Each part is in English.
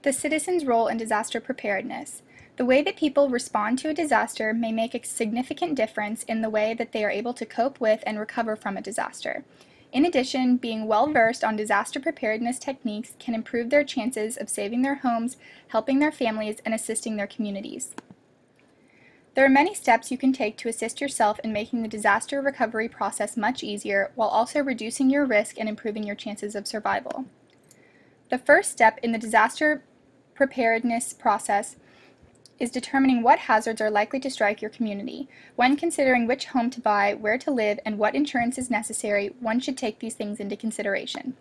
The citizen's role in disaster preparedness. The way that people respond to a disaster may make a significant difference in the way that they are able to cope with and recover from a disaster. In addition, being well-versed on disaster preparedness techniques can improve their chances of saving their homes, helping their families, and assisting their communities. There are many steps you can take to assist yourself in making the disaster recovery process much easier while also reducing your risk and improving your chances of survival. The first step in the disaster preparedness process is determining what hazards are likely to strike your community. When considering which home to buy, where to live, and what insurance is necessary, one should take these things into consideration.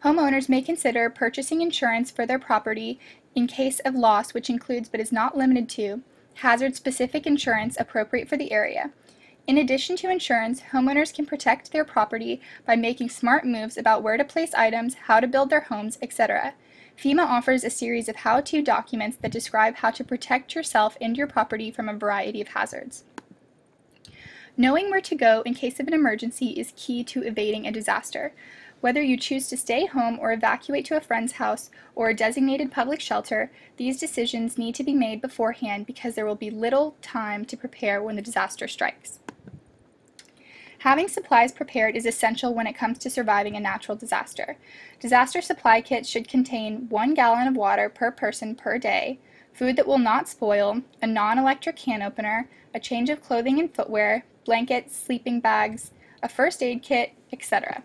Homeowners may consider purchasing insurance for their property in case of loss, which includes but is not limited to hazard-specific insurance appropriate for the area. In addition to insurance, homeowners can protect their property by making smart moves about where to place items, how to build their homes, etc. FEMA offers a series of how-to documents that describe how to protect yourself and your property from a variety of hazards. Knowing where to go in case of an emergency is key to evading a disaster. Whether you choose to stay home or evacuate to a friend's house or a designated public shelter, these decisions need to be made beforehand because there will be little time to prepare when the disaster strikes. Having supplies prepared is essential when it comes to surviving a natural disaster. Disaster supply kits should contain 1 gallon of water per person per day, food that will not spoil, a non-electric can opener, a change of clothing and footwear, blankets, sleeping bags, a first aid kit, etc.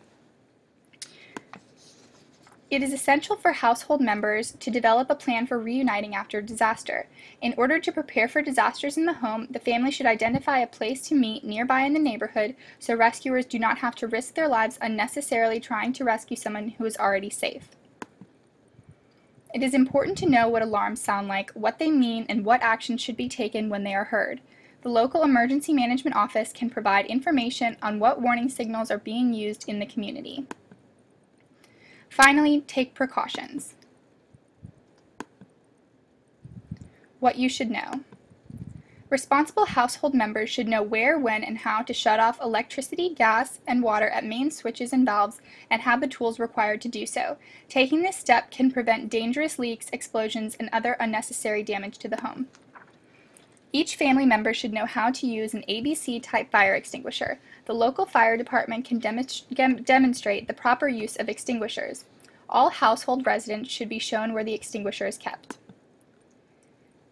It is essential for household members to develop a plan for reuniting after a disaster. In order to prepare for disasters in the home, the family should identify a place to meet nearby in the neighborhood so rescuers do not have to risk their lives unnecessarily trying to rescue someone who is already safe. It is important to know what alarms sound like, what they mean, and what action should be taken when they are heard. The local emergency management office can provide information on what warning signals are being used in the community. Finally, take precautions. What you should know. Responsible household members should know where, when, and how to shut off electricity, gas, and water at main switches and valves and have the tools required to do so. Taking this step can prevent dangerous leaks, explosions, and other unnecessary damage to the home. Each family member should know how to use an ABC-type fire extinguisher. The local fire department can demonstrate the proper use of extinguishers. All household residents should be shown where the extinguisher is kept.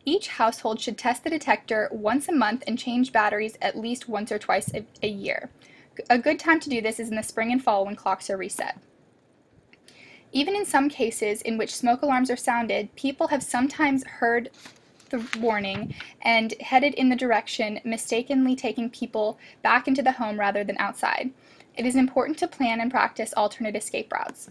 Each household should test the detector once a month and change batteries at least once or twice a year. A good time to do this is in the spring and fall when clocks are reset. Even in some cases in which smoke alarms are sounded, people have sometimes heard the warning and headed in the direction, mistakenly taking people back into the home rather than outside. It is important to plan and practice alternate escape routes.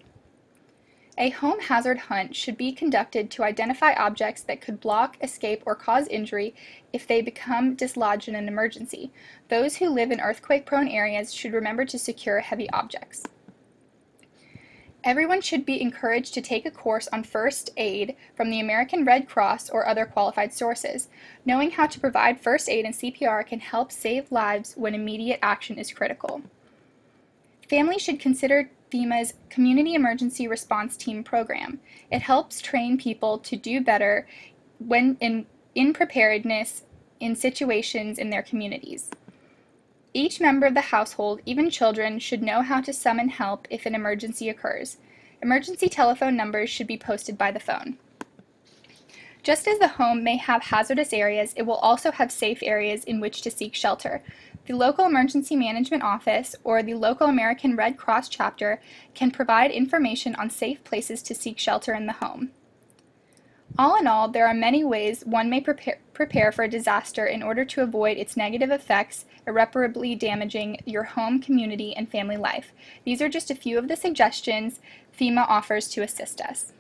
A home hazard hunt should be conducted to identify objects that could block, escape, or cause injury if they become dislodged in an emergency. Those who live in earthquake-prone areas should remember to secure heavy objects. Everyone should be encouraged to take a course on first aid from the American Red Cross or other qualified sources. Knowing how to provide first aid and CPR can help save lives when immediate action is critical. Families should consider FEMA's Community Emergency Response Team program. It helps train people to do better when in preparedness in situations in their communities. Each member of the household, even children, should know how to summon help if an emergency occurs. Emergency telephone numbers should be posted by the phone. Just as the home may have hazardous areas, it will also have safe areas in which to seek shelter. The local emergency management office or the local American Red Cross chapter can provide information on safe places to seek shelter in the home. All in all, there are many ways one may prepare for a disaster in order to avoid its negative effects, irreparably damaging your home, community, and family life. These are just a few of the suggestions FEMA offers to assist us.